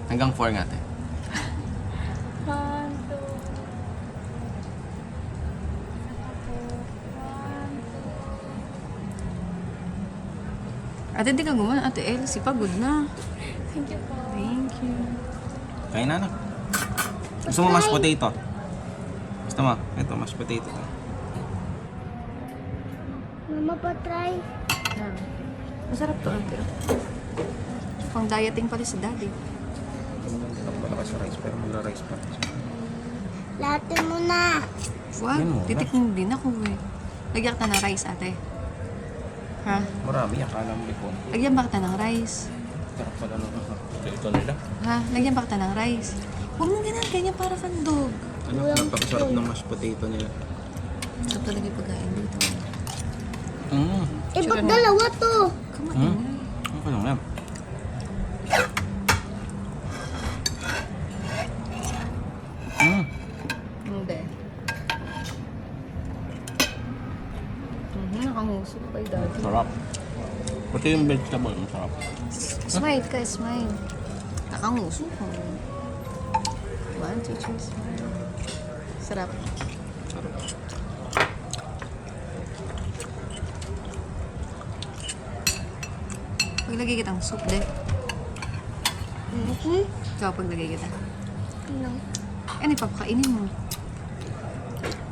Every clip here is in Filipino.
Hanggang 4 nga, ate. 1, 2. Ate, di ka gumawa. Ate Elsie, pagod na. Thank you po. Thank you. Kain na, anak. Gusto mo mashed potato? Gusto mo? Ito, mashed potato. Mama, pa-try. Ah. Masarap to, ate. Pang dieting pala si daddy. Wala ka sa rice, pero magra-rice pa. Latin mo na. Wow, Yan mo, titikman din ako eh. Lagyan kita ng rice, ate. Ha? Marami, akala mo ipon. Lagyan ba kita ng rice? Sarap pala nung ito nila. Ha? Lagyan ba kita ng rice? Huwag mo ganyan para kandog. Ano, napakasarap ng mashed potato nila. Sarap talaga yung pagkain dito. Eh, ba't dalawa to? Kumain na. Ano ka lang yan? Hindi. Nakanguso pa yung daddy. Sarap. Pati yung vegetable, masarap. Smile ka, smile. Nakanguso ko. 1, 2, 3, smile. Sarap. Sarap. Paglagay kitang soup, de. Ikaw, paglagay kita. Ano? Ano ipapakainin mo?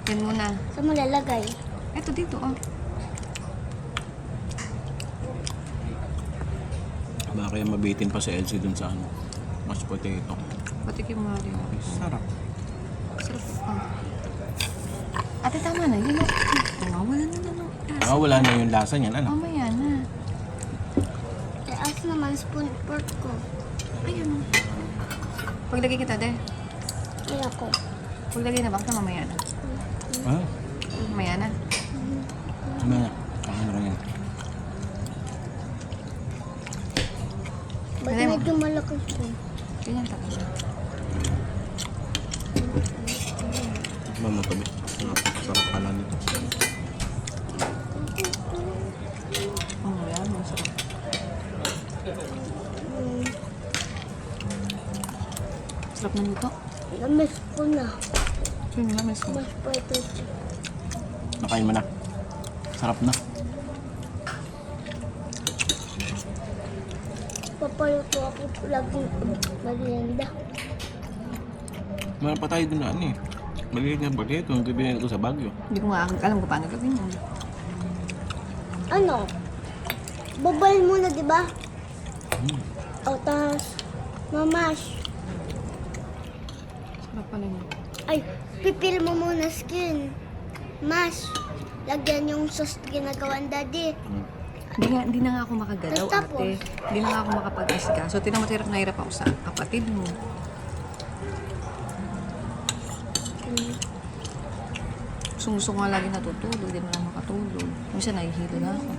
Yan muna. Saan mo lalagay? Eto dito, oh. Baka kaya mabitin pa si Elsie dun sa ano, mashed potato. Patikim mo rin. Sarap. Sarap. Oh. Ate, tama na. Yun, wala na lang. Ah, wala na yung lasa niyan, ano? Mamaya na. Eh, as naman spoon pork ko. Ayan. Paglagay kita, de. Ay, ako. Paglagay na, baka mamaya na. Ah, Mamaya na. ano na? Kakain na rin yan. Ba't Alam mo. medyo malaki spoon? Ganyan tapos. Mamatabi. Sarap pala nito. Oh, yan. Masarap. Sarap na nito. Namiss ko na. Yun, namis mo. Mas pwede. Nakain mo na. Sarap na. Papaluto ako laging merienda. Meron pa tayo dun na ano eh. Maliit na bagay ito. Ang gabi ko sa Baguio. Hindi ko nga alam kung paano gawin yun. Ano? Babal muna, di ba? O, tas mamash. Sarap pala yun. Ay, pipil mo muna skin. Mash. Lagyan yung sauce ginagawa ng daddy. Hindi na nga ako makagalaw, Tapos? ate. Hindi na nga ako makapag-asika. So, tinan mo, hirap na hirap ako sa kapatid mo. Gusto nga lagi natutulog, hindi mo lang makatulog. Minsan nahihilo na ako.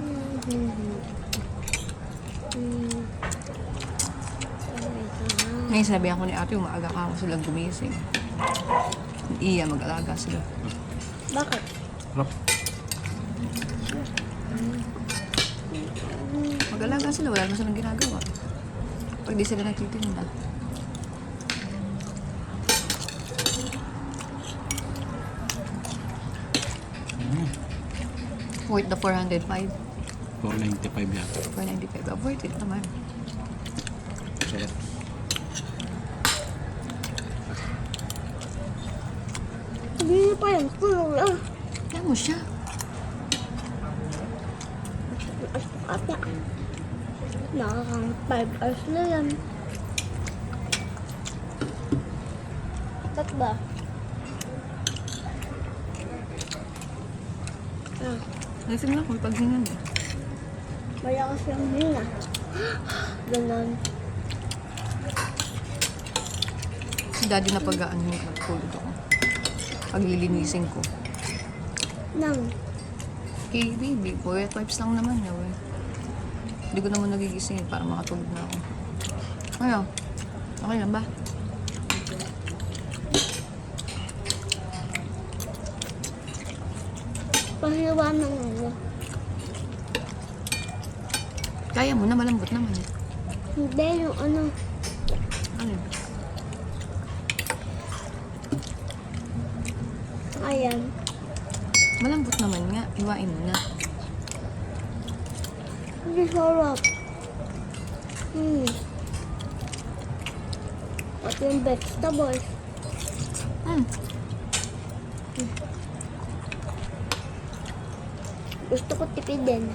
Ngayon sabihan ko ni ate, umaaga ka ako silang gumising. Iya, mag-alaga sila. Bakit? Sarap. Mag-alaga sila, wala naman silang ginagawa. Pag di sila nagtitinda. Worth the 405. 495 yan. 495. Worth it naman. Sarap. Hindi pa yan. Tulog lang. Kaya mo siya. Ata. Nakakang 5 hours na yan. Ba't ba? Ah, Naising lang kung paghingan eh. malakas yung hinga. Ganon. Si daddy na pag-ano yung pagtulog ako. Paglilinisin ko. Nang. Kay baby, wet wipes lang naman niya eh. Hindi ko naman nagigising para makatulog na ako. Ano? Okay lang ba? Pahiwanan mo. Kaya mo na, malambot naman eh. Hindi, yung ano. Ano yun? Ayan. Malambot naman nga. Iwain mo na. Hindi sarap. At yung vegetables. Gusto ko tipidin.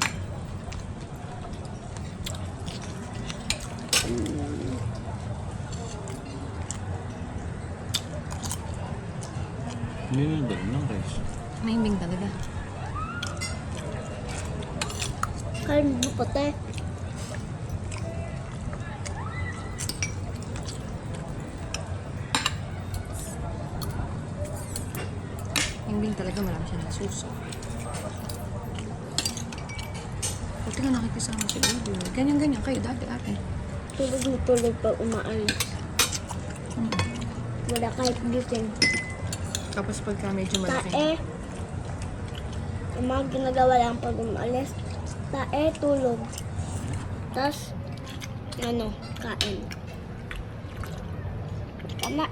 Hindi na ganun ng rice. Mahimbing talaga. Kain mo puti. Mahimbing talaga. Marami siya na suso. Buti nga nakikisama si Baby. Ganyan-ganyan kayo dati ate. Tulog na tulog pag umaalis. Wala kahit gising. Tapos pagka medyo malaki. Tae. Yung mga ginagawa lang pag umaalis. Tae, tulog. Tapos, kain. Tama.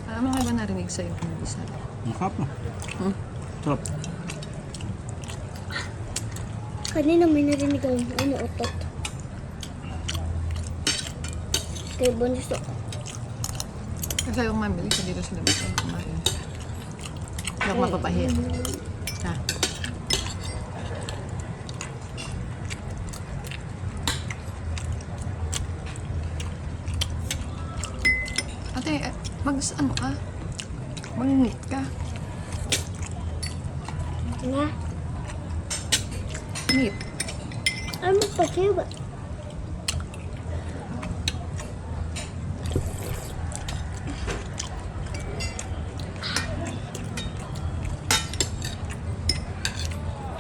Alam mo kayo ba narinig sa'yo kung bisa? Masarap na. Sarap. Kanina may narinig akong utot. Kay Bunso. Kasi ayaw mamili sa dito sila gusto kumain. Hindi ako mapapahit. Ha? Ate, ano ka? Mag-meat ka. Nga. Meat. Ano pa siya ba?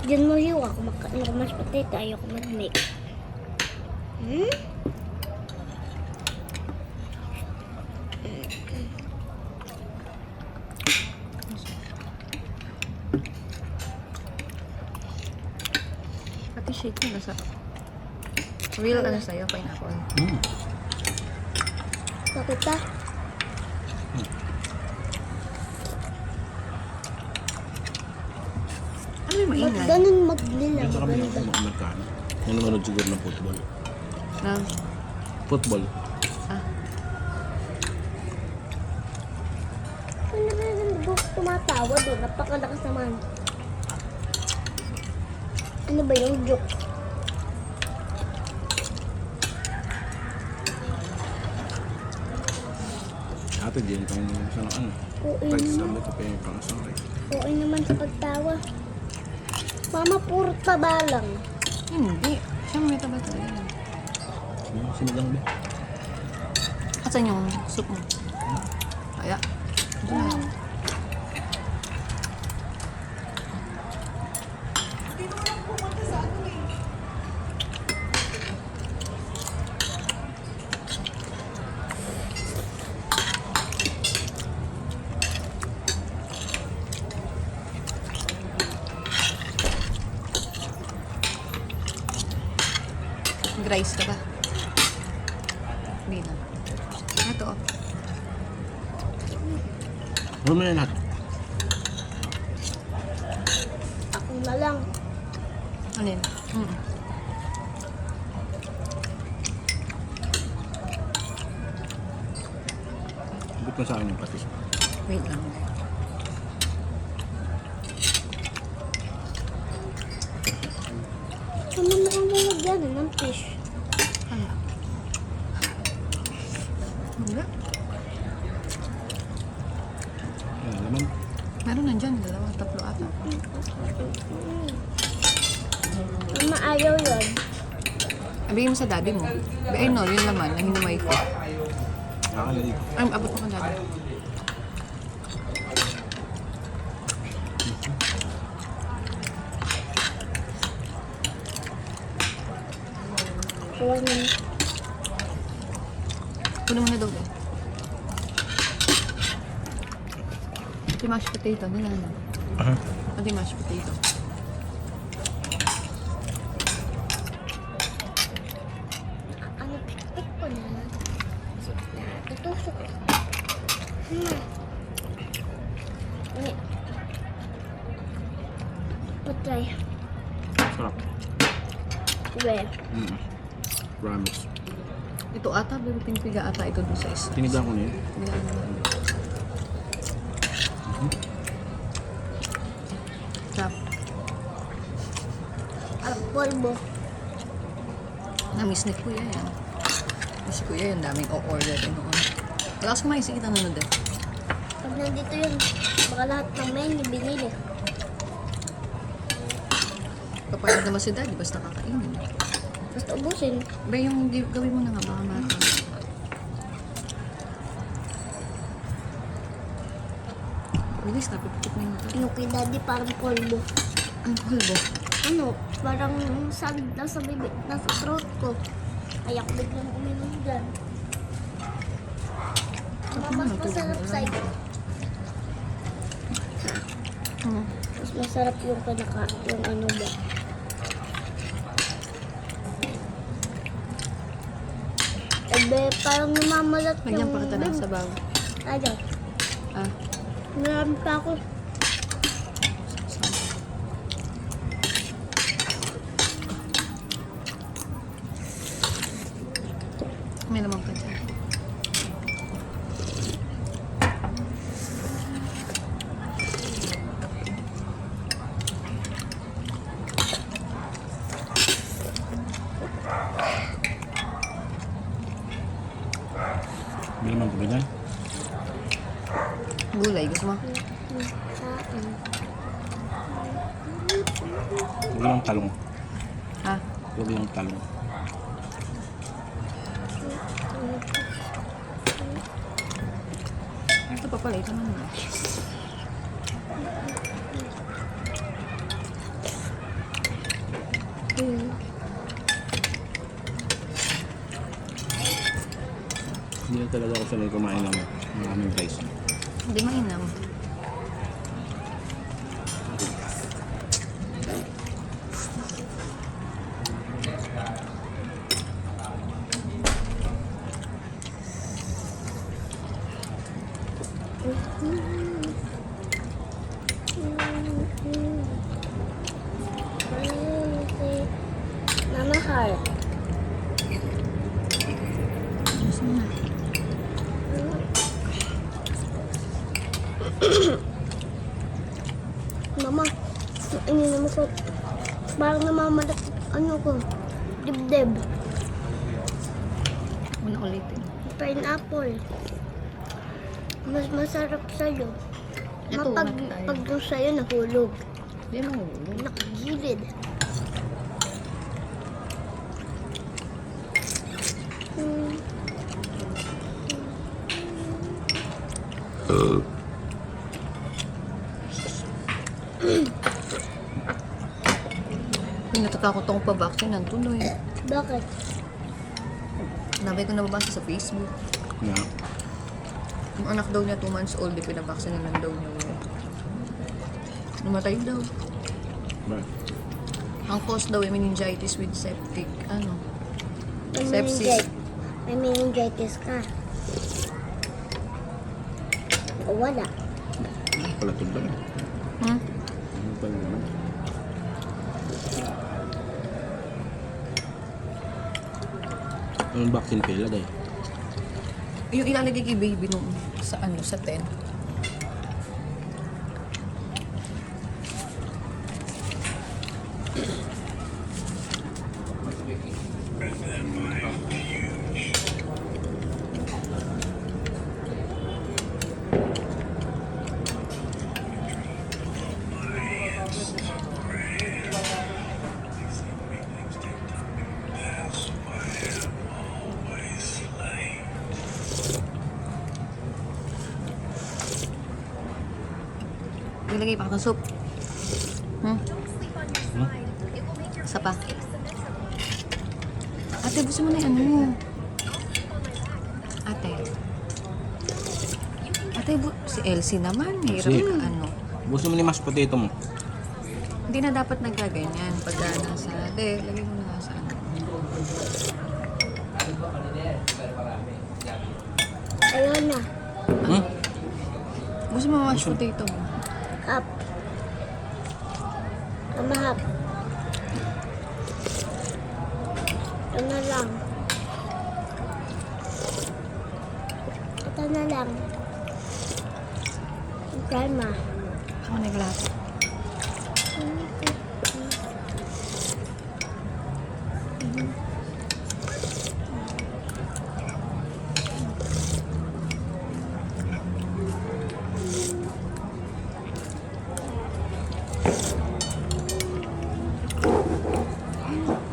Diyan mo hiwa. Kumakain ko mas potato. Ayoko mag-make. Ate, shake mo na sa... Real ano sa'yo, pineapple. Bakit ta? Ano yung Ba't maingay? ganun maglila? Ito kami Maganda. ng Amerikano. Yung nanonood siguro ng football. Na, Football. Ano ba yung tumatawa doon? Napakalakas naman. Ano ba yung joke? Ate, din tayo nung sa ano. Oo Rice naman. lang ito pa yung pangasang rice. Oo naman sa pagtawa. Mama, puro taba lang. hindi. Siya may taba talaga. Sinigang ba? Asan yung soup mo? Kaya. Diyan. Rice ka ba? Hindi na. Ito oh. Ano mo na lahat? Ako na lang. Ano yun? Ibig mo sa akin yung patis. Wait lang. Ano na ang lalagyan ng fish? Ano? Wala. Ano naman? Meron nandyan. 2, 3 ata. Mama, ayaw yun. Sabihin mo sa daddy mo. Ay no, yun naman. Na hinumay ko. Nakakalali ko. Ay, abot mo ka daddy. Huwag na. Puno mo na daw eh. Ito mashed potato. Nila na. Ito yung mashed potato. Ini. Patry. Sarap. Well. Promise. Ito ata, pero pinipiga ata ito dun sa isa. Tiniga ko na yun. Bilaan mo lang. Sarap. Ang polvo. Na-miss ni Kuya yan. Si Kuya yung daming o-order rin noon. Lakas kumain, sige nanonood eh. Pag nandito yun, baka lahat ng menu binili. Kapag naman si Daddy, basta kakainin. Basta ubusin. Ba yung gawin mo na nga, baka marating. Bilis, napipitik na yung ito. Yung kay daddy parang polvo. Ang kulbo. Ano, parang sagid na sa bibig, nasa throat ko. Kaya ako biglang uminom dyan. Mas masarap sa'yo. Mas masarap yung yung ano ba. Ebe, parang namamalat Lagyan pa kita ng sabaw. Ayaw. Ah, Marami pa ako. may naman pa dyan. Bili man ko dyan. Gulay, gusto mo? Huwag lang talong. Ha? Huwag lang talong. Ito pa pala, ito naman. Hindi na talaga ako sanay kumain ng maraming rice. Hindi mainam. Mama heart. Gusto mo na. Mama, ininom ko. Parang namamalat ano ko. Dibdib. Una ulitin. Pineapple. Mas masarap sa'yo. Ito, Mapag ulit tayo. pag doon sa'yo nahulog. Hindi mo nahulog. Nakagilid. Natatakot akong pa-vaccine ng tuloy. Bakit? Nabay ko nababasa sa Facebook. Na. Yung anak daw niya, 2 months old, pinabaksin lang daw niya. Namatay daw. Ba? Ang cause daw ay meningitis with septic, ano, May sepsis. May meningitis ka. O wala. Palatod lang. Hmm? Ano pa naman? Anong vaccine kayo lagay? Yung ilalagay kay baby nung sa ano, sa 10. Ilagay pa ng soup. Hmm? Isa pa. Ate, gusto mo na yung ano? Ate. Ate, si Elsie naman. Hirap Kasi- ka ano. Gusto mo ni mashed potato mo? Hindi na dapat nagaganyan. Pag nasa, lagay mo na nga sa ano. Ayun na. Hmm? Gusto mo mashed potato mo? Up. Kamahap. Ito na lang. Ito na lang. Grandma. Ako naglahat.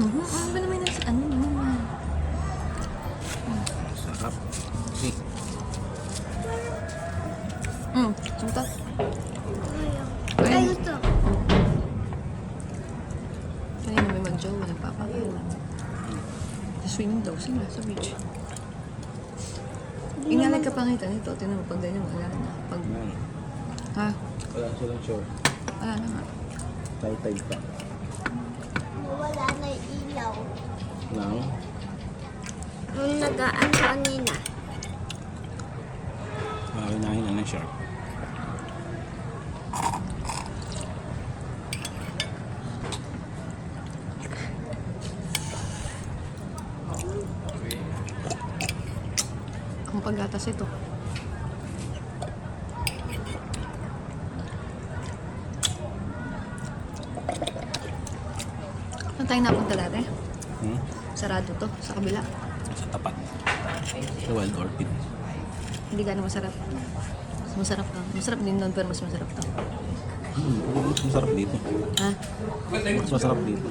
Ano ba naman nasa ano naman? Sarap. Okay. Sunta. Ayaw. Ayaw to. Kaya na may mag-jowa, nagpapakalan. Sa swimming daw sila sa beach. Inalay ka pangita nito, tinan mo pag ganyan, wala na. Pag, Yan. ha? Wala silang sure. Wala na nga. Tay-tay pa. Wala na yung ilaw. Nang? Nung nagaan kanina. Unahin na ng shark. Ang paggatas ito. Saan tayo napunta dati? Sarado to, sa kabila. Sa tapat. Sa wild orchid. Hindi gano'ng masarap. Mas masarap to. Masarap din nun, pero mas masarap to. Mas masarap dito. Ha? Mas masarap dito.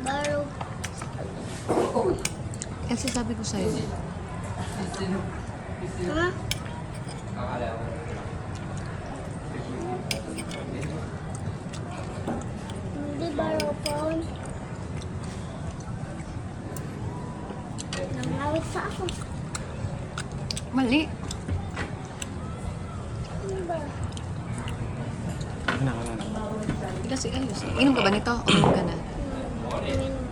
Baro. Kasi sabi ko sa'yo, Ha? Hindi baro phone. Nangawit sa ako. mali. Ano ba? Kinakalan. Kasi ayos. Inom ka ba nito? O inom ka na? Inom